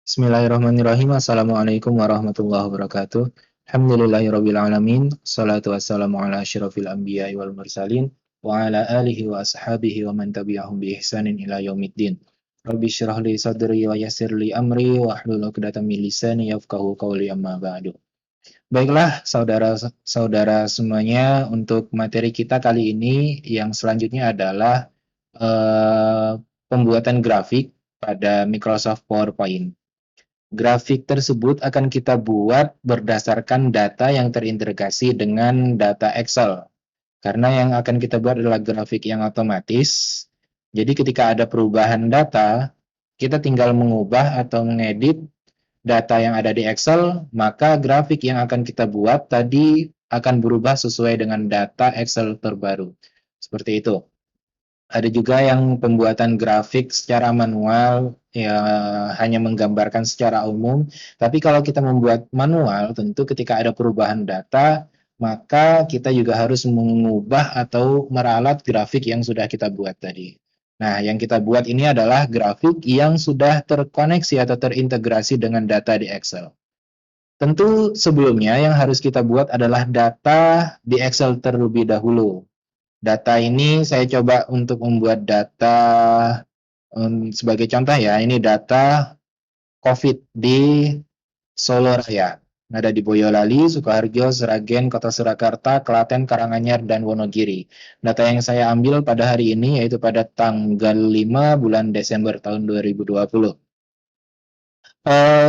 Bismillahirrahmanirrahim. Assalamualaikum warahmatullahi wabarakatuh. Alhamdulillahirabbil alamin. Shalatu wassalamu ala asyrofil anbiya'i wal mursalin wa ala alihi wa ashabihi wa man tabi'ahum bi ihsanin ila yaumiddin. Rabbi syrah li sadri wa yassir li amri wa hlul 'uqdatam min lisani yafqahu qawli amma ba'du. Baiklah saudara-saudara semuanya, untuk materi kita kali ini yang selanjutnya adalah eh, pembuatan grafik pada Microsoft PowerPoint. Grafik tersebut akan kita buat berdasarkan data yang terintegrasi dengan data Excel. Karena yang akan kita buat adalah grafik yang otomatis. Jadi ketika ada perubahan data, kita tinggal mengubah atau mengedit data yang ada di Excel, maka grafik yang akan kita buat tadi akan berubah sesuai dengan data Excel terbaru. Seperti itu. Ada juga yang pembuatan grafik secara manual, ya hanya menggambarkan secara umum. Tapi kalau kita membuat manual, tentu ketika ada perubahan data, maka kita juga harus mengubah atau meralat grafik yang sudah kita buat tadi. Nah, yang kita buat ini adalah grafik yang sudah terkoneksi atau terintegrasi dengan data di Excel. Tentu sebelumnya yang harus kita buat adalah data di Excel terlebih dahulu. Data ini saya coba untuk membuat data sebagai contoh ya, ini data COVID di Solo Raya. Ada di Boyolali, Sukoharjo, Sragen, Kota Surakarta, Klaten, Karanganyar, dan Wonogiri. Data yang saya ambil pada hari ini yaitu pada tanggal 5 bulan Desember tahun 2020.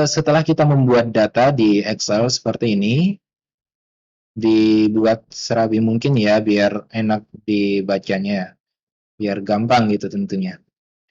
Setelah kita membuat data di Excel seperti ini, dibuat serapi mungkin ya biar enak dibacanya, biar gampang gitu tentunya.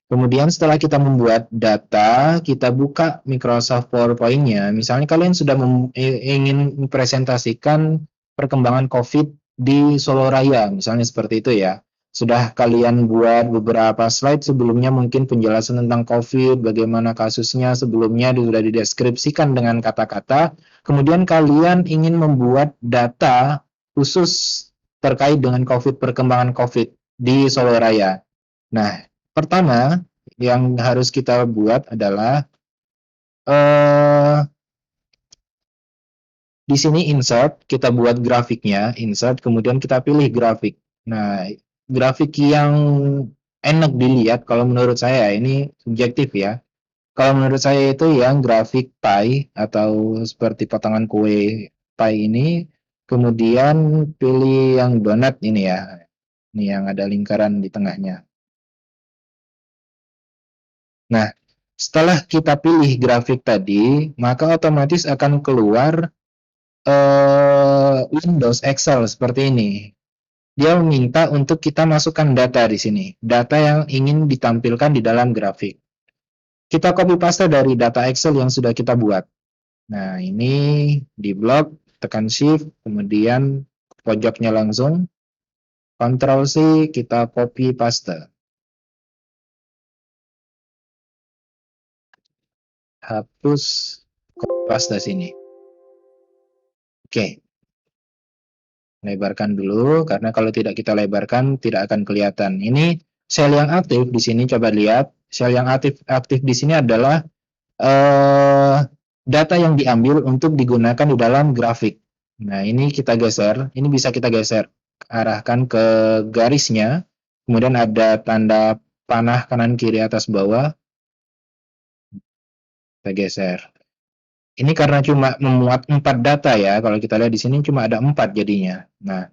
Kemudian setelah kita membuat data, kita buka Microsoft PowerPoint-nya. Misalnya kalian sudah ingin mempresentasikan perkembangan COVID di Solo Raya, misalnya seperti itu ya. Sudah kalian buat beberapa slide sebelumnya, mungkin penjelasan tentang COVID, bagaimana kasusnya sebelumnya sudah dideskripsikan dengan kata-kata. Kemudian kalian ingin membuat data khusus terkait dengan COVID, perkembangan COVID di Solo Raya. Nah, pertama yang harus kita buat adalah di sini insert, kita buat grafiknya, insert, kemudian kita pilih grafik. Nah, grafik yang enak dilihat kalau menurut saya, ini subjektif ya. Kalau menurut saya itu yang grafik pie atau seperti potongan kue pie ini, kemudian pilih yang donat ini ya. Ini yang ada lingkaran di tengahnya. Nah, setelah kita pilih grafik tadi, maka otomatis akan keluar Windows Excel seperti ini. Dia meminta untuk kita masukkan data di sini, data yang ingin ditampilkan di dalam grafik. Kita copy paste dari data Excel yang sudah kita buat. Nah, ini di blok, tekan Shift, kemudian pojoknya langsung, Ctrl C, kita copy paste. Hapus, copy paste sini. Oke. Lebarkan dulu, karena kalau tidak kita lebarkan tidak akan kelihatan. Ini sel yang aktif di sini, coba lihat. Sel yang aktif di sini adalah data yang diambil untuk digunakan di dalam grafik. Nah, ini kita geser. Ini bisa kita geser. Arahkan ke garisnya. Kemudian ada tanda panah kanan, kiri, atas, bawah. Kita geser. Ini karena cuma memuat 4 data ya. Kalau kita lihat di sini cuma ada 4 jadinya. Nah,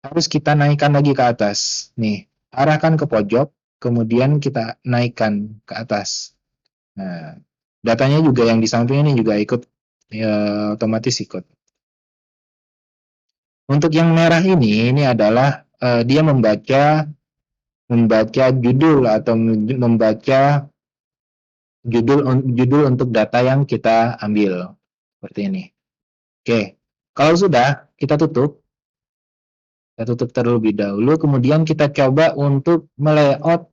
harus kita naikkan lagi ke atas. Nih, arahkan ke pojok, kemudian kita naikkan ke atas. Nah, datanya juga yang di samping ini juga ikut, ya, otomatis ikut. Untuk yang merah ini adalah dia membaca judul atau membaca judul untuk data yang kita ambil. Seperti ini. Oke, kalau sudah, kita tutup. Kita tutup terlebih dahulu, kemudian kita coba untuk melayout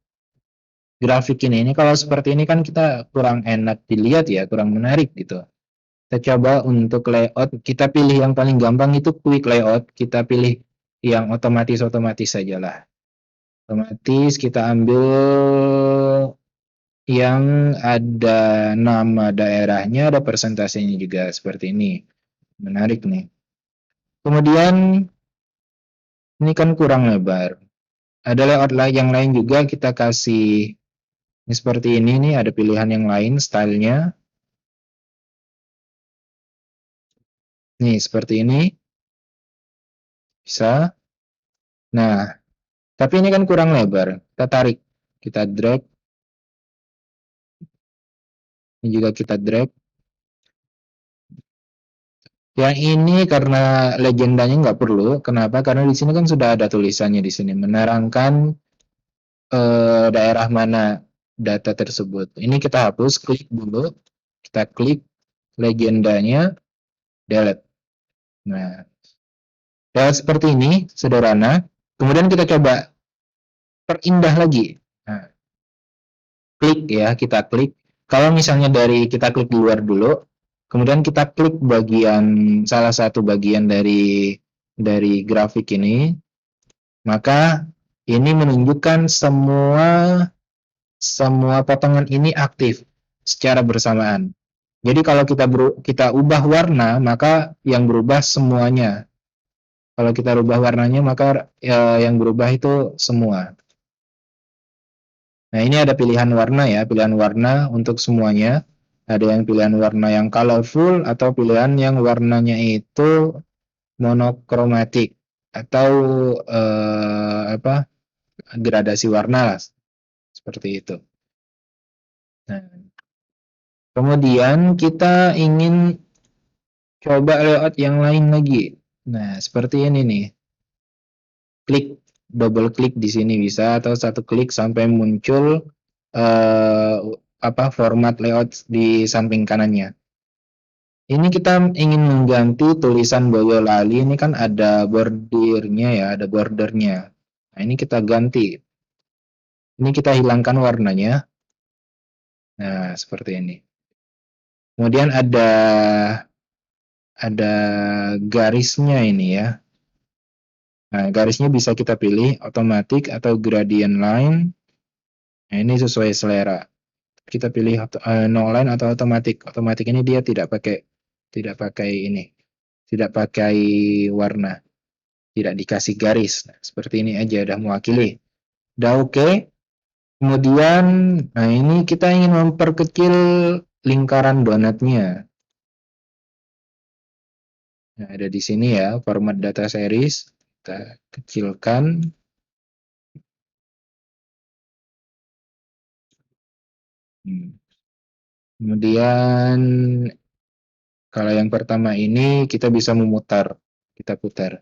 grafik ini. Ini kalau seperti ini kan kita kurang enak dilihat ya, kurang menarik gitu. Kita coba untuk layout, kita pilih yang paling gampang itu quick layout, kita pilih yang otomatis sajalah. Otomatis kita ambil, yang ada nama daerahnya, ada persentasenya juga seperti ini. Menarik nih. Kemudian ini kan kurang lebar. Ada layout yang lain juga kita kasih ini seperti ini nih, ada pilihan yang lain stylenya. Nih seperti ini bisa. Nah, tapi ini kan kurang lebar. Kita tarik, kita drag, ini juga kita drag. Yang ini karena legendanya nggak perlu. Kenapa? Karena di sini kan sudah ada tulisannya di sini menerangkan daerah mana data tersebut. Ini kita hapus, klik dulu, kita klik legendanya, delete. Nah, seperti ini, sederhana. Kemudian kita coba perindah lagi. Nah, klik ya, kita klik. Kalau misalnya dari kita klik di luar dulu, kemudian kita klik bagian salah satu bagian dari grafik ini, maka ini menunjukkan semua potongan ini aktif secara bersamaan. Jadi kalau kita ubah warna, maka yang berubah semuanya. Kalau kita ubah warnanya, maka yang berubah itu semua. Nah, ini ada pilihan warna ya, pilihan warna untuk semuanya. Ada yang pilihan warna yang colorful atau pilihan yang warnanya itu monokromatik atau gradasi warna lah, seperti itu. Nah, kemudian kita ingin coba layout yang lain lagi. Nah, seperti ini nih. Klik, double klik di sini bisa atau satu klik sampai muncul format layout di samping kanannya. Ini kita ingin mengganti tulisan Boyolali, ini kan ada bordirnya ya, ada bordernya. Nah, ini kita ganti. Ini kita hilangkan warnanya. Nah, seperti ini. Kemudian ada garisnya ini ya. Nah, garisnya bisa kita pilih otomatis atau gradient line. Nah, ini sesuai selera. Kita pilih no line atau otomatis. Otomatis ini dia tidak pakai ini, tidak pakai warna, tidak dikasih garis. Nah, seperti ini aja udah mewakili. Udah oke. Kemudian, nah ini kita ingin memperkecil lingkaran donatnya. Nah, ada di sini ya, format data series. Kita kecilkan. Kemudian, kalau yang pertama ini kita bisa memutar. Kita putar.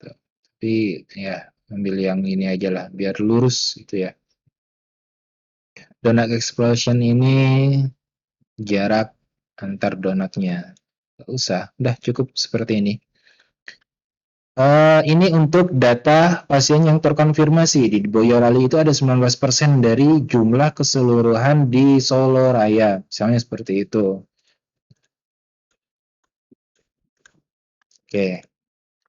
Tapi ya, ambil yang ini aja lah, biar lurus gitu ya. Donut explosion ini jarak antar donatnya. Nggak usah, udah cukup seperti ini. Ini untuk data pasien yang terkonfirmasi. Di Boyolali itu ada 19% dari jumlah keseluruhan di Solo Raya. Misalnya seperti itu. Oke.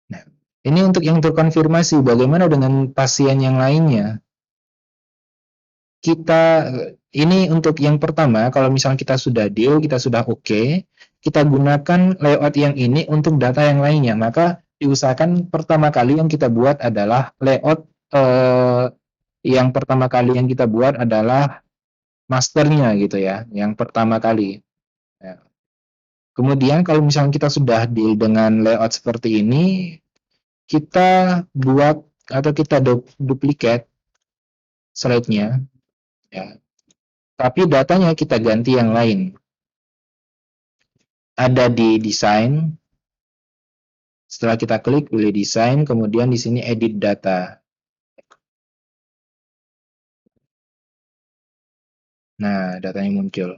Nah, ini untuk yang terkonfirmasi. Bagaimana dengan pasien yang lainnya? Ini untuk yang pertama, kalau misalnya kita sudah deal, kita sudah oke, kita gunakan layout yang ini untuk data yang lainnya. Maka diusahakan pertama kali yang kita buat adalah layout yang pertama kali yang kita buat adalah masternya gitu ya, yang pertama kali. Ya. Kemudian kalau misalnya kita sudah deal dengan layout seperti ini, kita buat atau kita duplikat slide-nya, ya. Tapi datanya kita ganti yang lain. Ada di desain. Setelah kita klik pilih desain, kemudian di sini edit data. Nah, datanya muncul.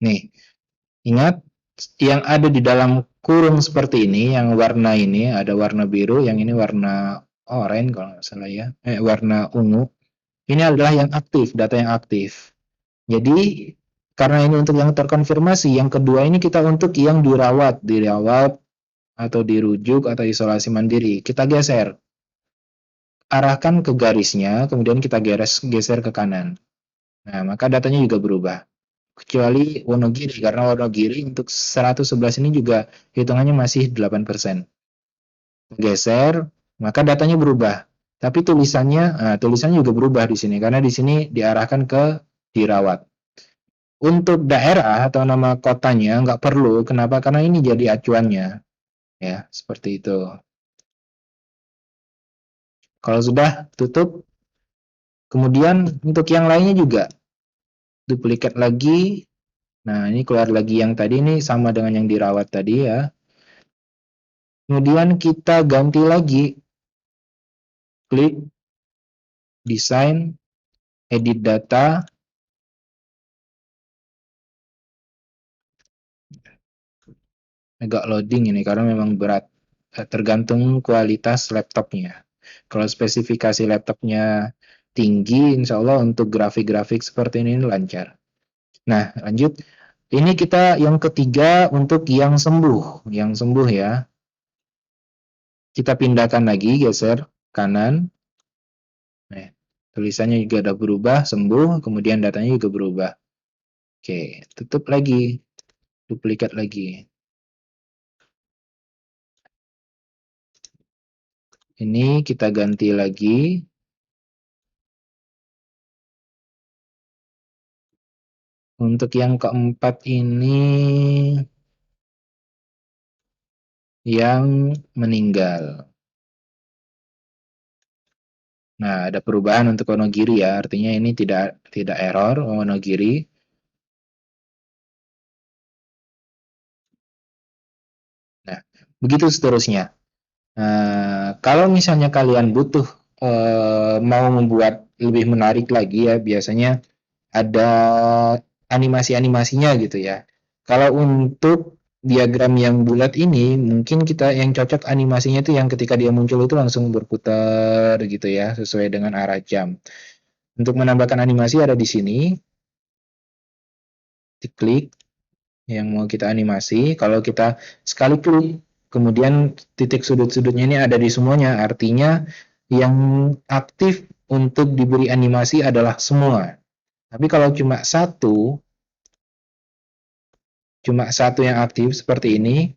Nih, ingat yang ada di dalam kurung seperti ini, yang warna ini ada warna biru, yang ini warna oranye kalau nggak salah ya, warna ungu. Ini adalah yang aktif, data yang aktif. Jadi karena ini untuk yang terkonfirmasi, yang kedua ini kita untuk yang dirawat atau dirujuk atau isolasi mandiri. Kita geser. arahkan ke garisnya, kemudian kita geser ke kanan. Nah, maka datanya juga berubah. Kecuali Wonogiri, karena Wonogiri untuk 111 ini juga hitungannya masih 8%. Geser, maka datanya berubah. Tapi tulisannya juga berubah di sini, karena di sini diarahkan ke dirawat. Untuk daerah atau nama kotanya nggak perlu, kenapa? Karena ini jadi acuannya, ya, seperti itu. Kalau sudah tutup, kemudian untuk yang lainnya juga duplikat lagi. Nah, ini keluar lagi yang tadi, ini sama dengan yang dirawat tadi ya. Kemudian kita ganti lagi, klik desain, edit data. Agak loading ini karena memang berat. Tergantung kualitas laptopnya. Kalau spesifikasi laptopnya tinggi, insya Allah untuk grafik-grafik seperti ini lancar. Nah, lanjut. Ini kita yang ketiga untuk yang sembuh. Yang sembuh ya. Kita pindahkan lagi, geser kanan. Nah, tulisannya juga udah berubah, sembuh, kemudian datanya juga berubah. Oke, tutup lagi, duplikat lagi. Ini kita ganti lagi. Untuk yang keempat ini yang meninggal. Nah, ada perubahan untuk Wonogiri ya, artinya ini tidak error Wonogiri. Nah, begitu seterusnya. Kalau misalnya kalian butuh mau membuat lebih menarik lagi ya, biasanya ada animasi-animasinya gitu ya. Kalau untuk diagram yang bulat ini, mungkin kita yang cocok animasinya itu yang ketika dia muncul itu langsung berputar gitu ya, sesuai dengan arah jam. Untuk menambahkan animasi ada di sini, diklik yang mau kita animasi. Kalau kita sekali klik, kemudian titik sudut-sudutnya ini ada di semuanya, artinya yang aktif untuk diberi animasi adalah semua. Tapi kalau cuma satu yang aktif seperti ini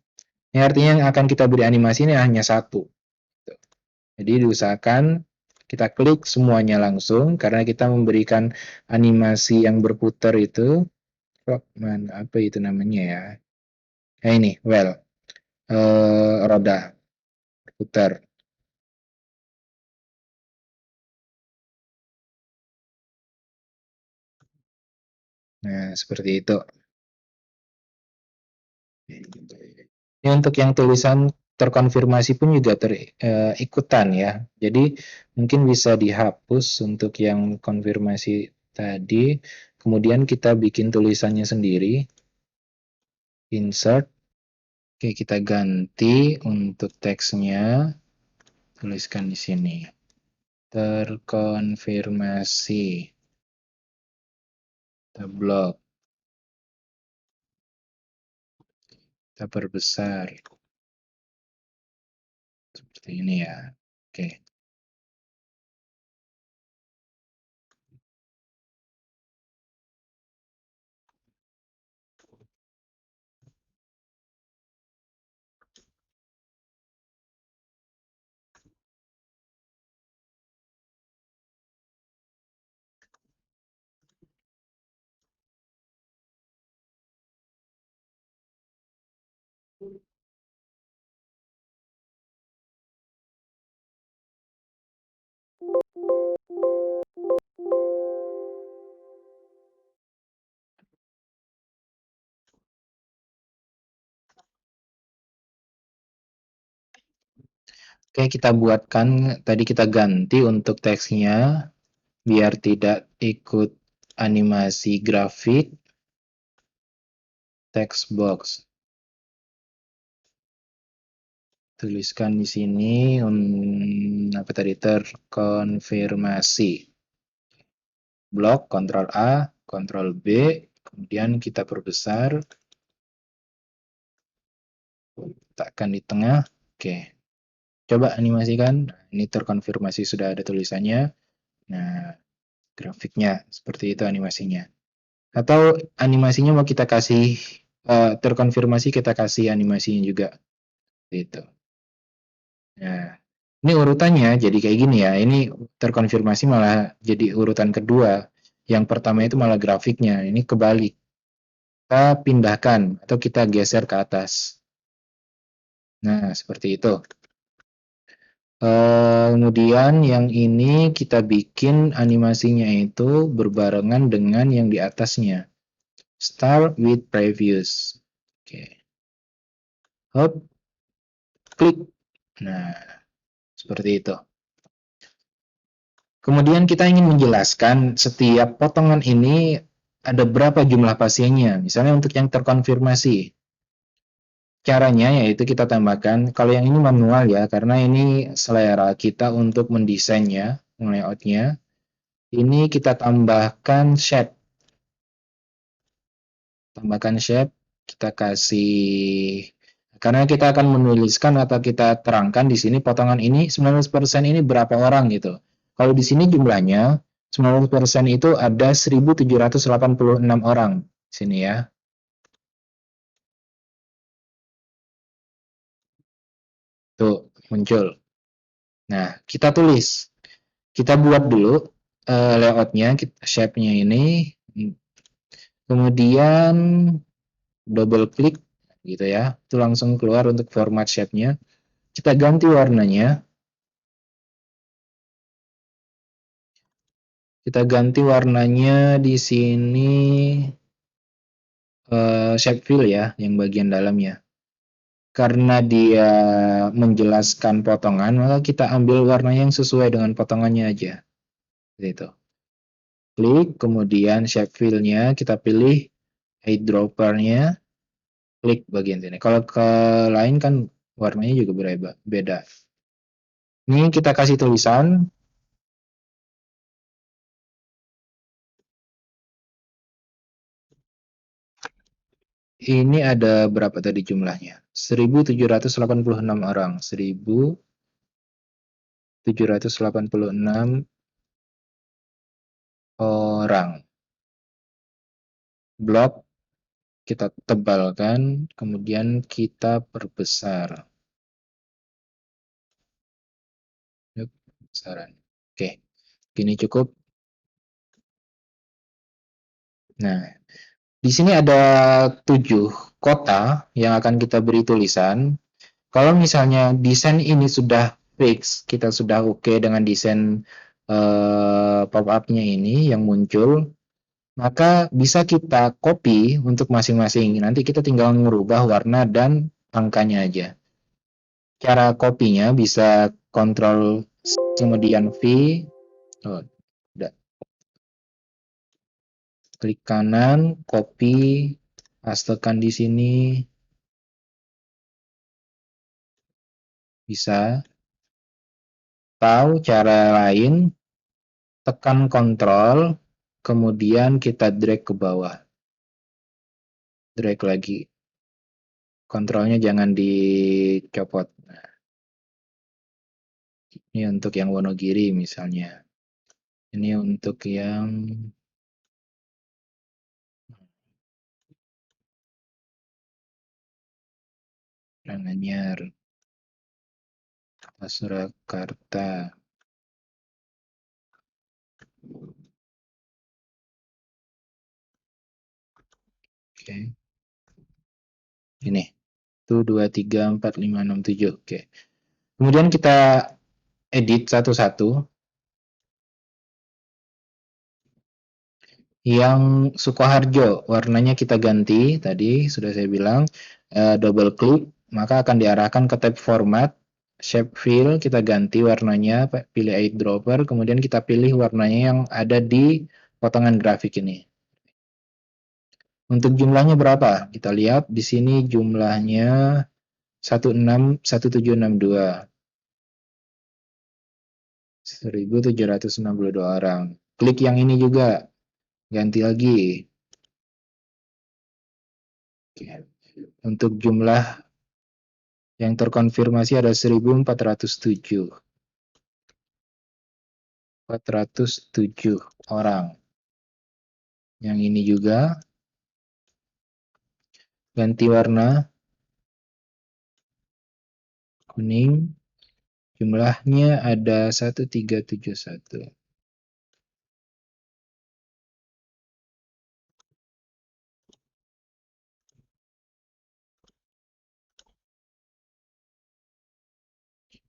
artinya yang akan kita beri animasi ini hanya satu. Jadi diusahakan kita klik semuanya langsung karena kita memberikan animasi yang berputar itu. Mana apa itu namanya ya? Ini roda putar. Nah, seperti itu. Ini untuk yang tulisan terkonfirmasi pun juga ikutan ya. Jadi mungkin bisa dihapus untuk yang konfirmasi tadi. Kemudian kita bikin tulisannya sendiri. Insert. Oke, kita ganti untuk teksnya. Tuliskan di sini. Terkonfirmasi. Kita blok. Kita perbesar. Seperti ini ya. Oke. Oke, kita buatkan, tadi kita ganti untuk teksnya, biar tidak ikut animasi grafik, text box. Tuliskan di sini, apa tadi, terkonfirmasi. Blok, Ctrl A, Ctrl B, kemudian kita perbesar, letakkan di tengah, oke. Coba animasikan. Ini terkonfirmasi sudah ada tulisannya. Nah, grafiknya seperti itu animasinya. Atau animasinya mau kita kasih terkonfirmasi kita kasih animasinya juga. Gitu. Nah, ini urutannya jadi kayak gini ya. Ini terkonfirmasi malah jadi urutan kedua. Yang pertama itu malah grafiknya. Ini kebalik. Kita pindahkan atau kita geser ke atas. Nah, seperti itu. Kemudian yang ini kita bikin animasinya itu berbarengan dengan yang di atasnya. Start with previous. Oke. Hop, klik. Nah, seperti itu. Kemudian kita ingin menjelaskan setiap potongan ini ada berapa jumlah pasiennya. Misalnya untuk yang terkonfirmasi. Caranya yaitu kita tambahkan, kalau yang ini manual ya, karena ini selera kita untuk mendesainnya, layoutnya. Ini kita tambahkan shape, kita kasih, karena kita akan menuliskan atau kita terangkan di sini potongan ini 19% ini berapa orang gitu. Kalau di sini jumlahnya 19% itu ada 1786 orang di sini ya. Tuh, muncul. Nah, kita tulis. Kita buat dulu layoutnya, shape-nya ini. Kemudian double klik gitu ya. Itu langsung keluar untuk format shape-nya. Kita ganti warnanya. Kita ganti warnanya di sini shape fill ya, yang bagian dalamnya. Karena dia menjelaskan potongan, maka kita ambil warna yang sesuai dengan potongannya aja. Gitu. Klik, kemudian shape fill-nya kita pilih eyedropper-nya, klik bagian sini. Kalau ke lain kan warnanya juga beda. Ini kita kasih tulisan. Ini ada berapa tadi jumlahnya? 1786 orang. 1786 orang. Blok kita tebalkan, kemudian kita perbesar. Yuk, besaran. Oke, gini cukup. Nah, di sini ada 7 kota yang akan kita beri tulisan. Kalau misalnya desain ini sudah fix, kita sudah oke dengan desain pop-up-nya ini yang muncul, maka bisa kita copy untuk masing-masing. Nanti kita tinggal merubah warna dan angkanya aja. Cara copy-nya bisa Ctrl kemudian V. Oh, udah. Klik kanan, copy, pastekan di sini. Bisa. Tahu cara lain, tekan Ctrl, kemudian kita drag ke bawah. Drag lagi. Kontrolnya jangan dicopot. Nah, ini untuk yang Wonogiri misalnya. Ini untuk yang Karanganyar, Surakarta. Oke. Ini. 1, 2, 3, 4, 5, 6, 7. Oke. Kemudian kita edit satu-satu. Yang Sukoharjo, warnanya kita ganti. Tadi sudah saya bilang. Double klik, maka akan diarahkan ke tab format. Shape fill, kita ganti warnanya. Pilih eyedropper, kemudian kita pilih warnanya yang ada di potongan grafik ini. Untuk jumlahnya berapa? Kita lihat di sini jumlahnya 1762 orang. Klik yang ini juga, ganti lagi. Oke. Untuk jumlah Yang terkonfirmasi ada 1407. 407 orang. Yang ini juga ganti warna kuning. Jumlahnya ada 1371.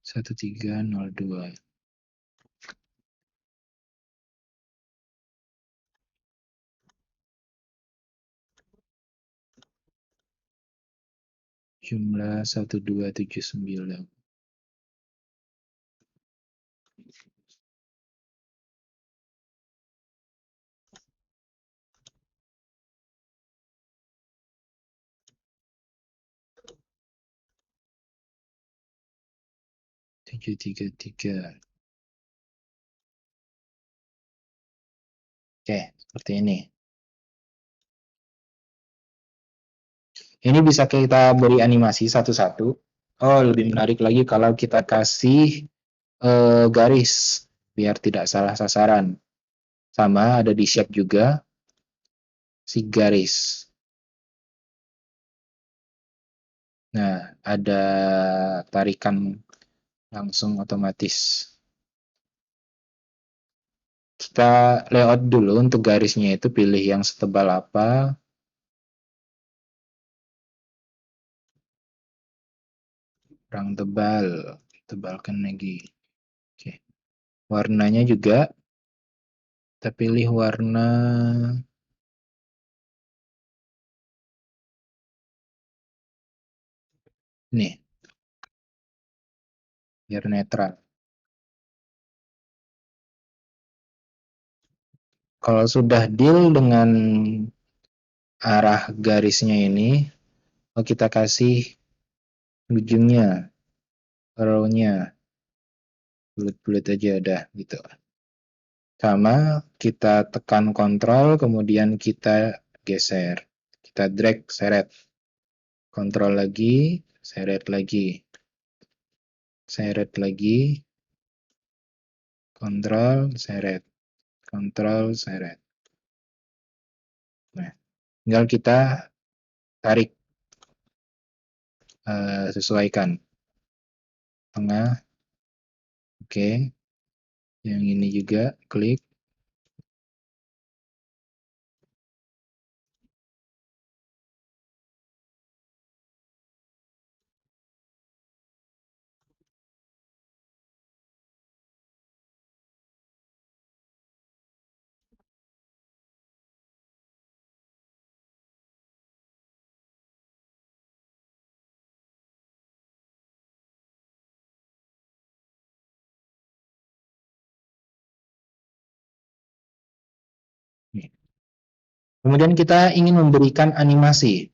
Satu tiga nol dua. Jumlah 1279. Tujuh tiga tiga. Oke, seperti ini. Ini bisa kita beri animasi satu-satu. Oh, lebih menarik lagi kalau kita kasih garis biar tidak salah sasaran. Sama ada di shape juga si garis. Nah, ada tarikan langsung otomatis. Kita layout dulu untuk garisnya itu pilih yang setebal apa. Kurang tebal, tebalkan lagi. Oke. Warnanya juga kita pilih warna ini biar netral. Kalau sudah deal dengan arah garisnya ini, kita kasih ujungnya, row-nya, bulat-bulat aja udah gitu. Sama kita tekan kontrol, kemudian kita geser. Kita drag, seret. Kontrol lagi, seret lagi. Seret lagi. Kontrol, seret. Kontrol, seret. Nah, tinggal kita tarik, sesuaikan. Tengah, oke. Yang ini juga, klik. Kemudian kita ingin memberikan animasi.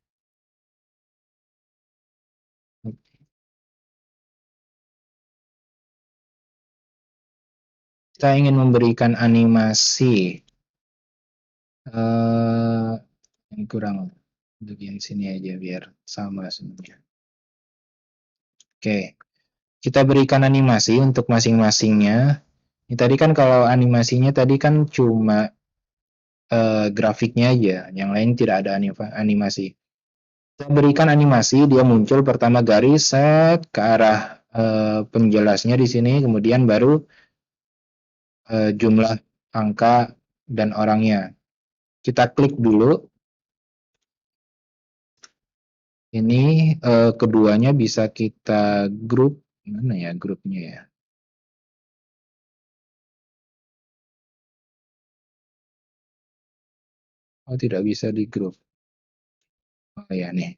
Kita ingin memberikan animasi. Ini kurang. Untuk yang sini aja biar sama semuanya. Oke. Kita berikan animasi untuk masing-masingnya. Ini tadi kan kalau animasinya tadi kan cuma grafiknya aja, yang lain tidak ada animasi. Kita berikan animasi, dia muncul pertama garis set ke arah penjelasnya di sini, kemudian baru jumlah angka dan orangnya. Kita klik dulu. Ini keduanya bisa kita grup. Mana ya grupnya ya? Oh, tidak bisa di grup. Oh ya nih,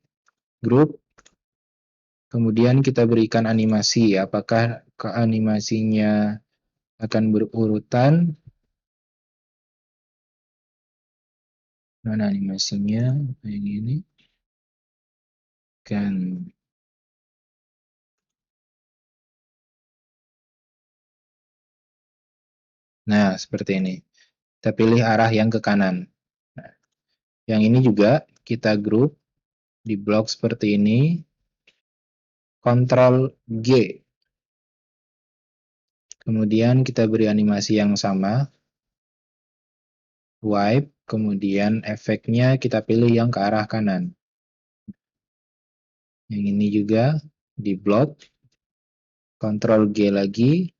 grup. Kemudian kita berikan animasi. Apakah ke animasinya akan berurutan? Mana animasinya? Yang ini. Kan. Nah, seperti ini. Kita pilih arah yang ke kanan. Nah, yang ini juga kita grup di blok seperti ini. Ctrl G. Kemudian kita beri animasi yang sama, wipe, kemudian efeknya kita pilih yang ke arah kanan. Yang ini juga di blok, Ctrl G lagi,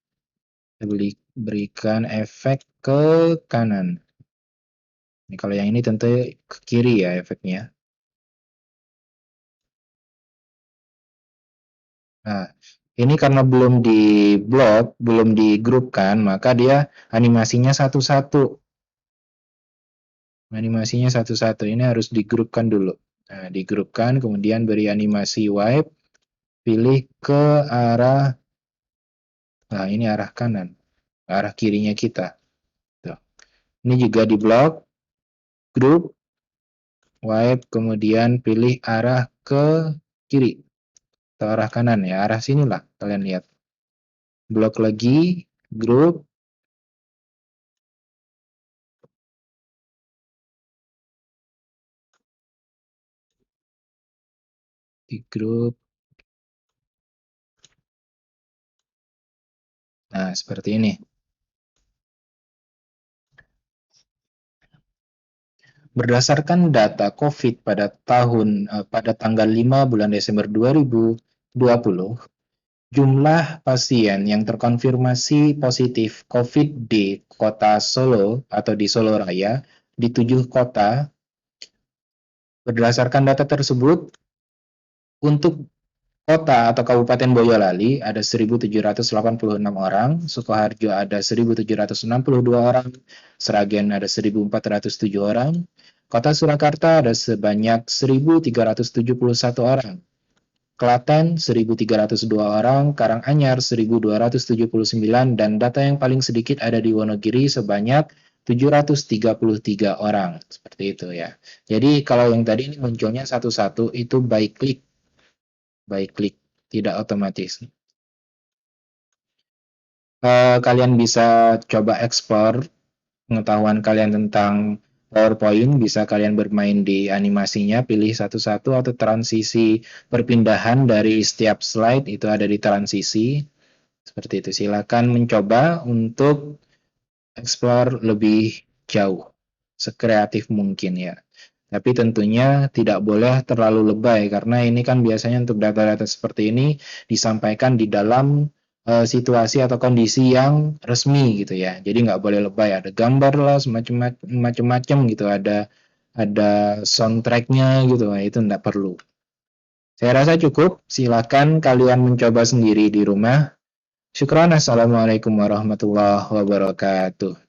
berikan efek ke kanan. Ini kalau yang ini tentu ke kiri ya efeknya. Nah, ini karena belum di blok, belum digrupkan, maka dia animasinya satu-satu. Animasinya satu-satu. Ini harus digrupkan dulu. Nah, digrupkan, kemudian beri animasi wipe, pilih ke arah, nah ini arah kanan, arah kirinya kita. Tuh. Ini juga di blok, group, wipe, kemudian pilih arah ke kiri, atau arah kanan ya, arah sinilah kalian lihat. Blok lagi, group, di grup. Nah, seperti ini. Berdasarkan data COVID pada tanggal 5 bulan Desember 2020, jumlah pasien yang terkonfirmasi positif COVID di Kota Solo atau di Solo Raya di 7 kota. Berdasarkan data tersebut, untuk kota atau Kabupaten Boyolali ada 1.786 orang, Sukoharjo ada 1.762 orang, Sragen ada 1.407 orang, Kota Surakarta ada sebanyak 1.371 orang, Klaten 1.302 orang, Karanganyar 1.279, dan data yang paling sedikit ada di Wonogiri sebanyak 733 orang. Seperti itu ya. Jadi kalau yang tadi ini munculnya satu-satu itu by klik, tidak otomatis. Kalian bisa coba ekspor pengetahuan kalian tentang PowerPoint, bisa kalian bermain di animasinya, pilih satu-satu atau transisi perpindahan dari setiap slide itu ada di transisi. Seperti itu. Silakan mencoba untuk explore lebih jauh, sekreatif mungkin ya. Tapi tentunya tidak boleh terlalu lebay karena ini kan biasanya untuk data-data seperti ini disampaikan di dalam situasi atau kondisi yang resmi gitu ya. Jadi nggak boleh lebay. Ada gambar lah semacam-macam gitu. Ada soundtracknya gitu. Nah, itu nggak perlu. Saya rasa cukup. Silakan kalian mencoba sendiri di rumah. Syukran. Assalamualaikum warahmatullahi wabarakatuh.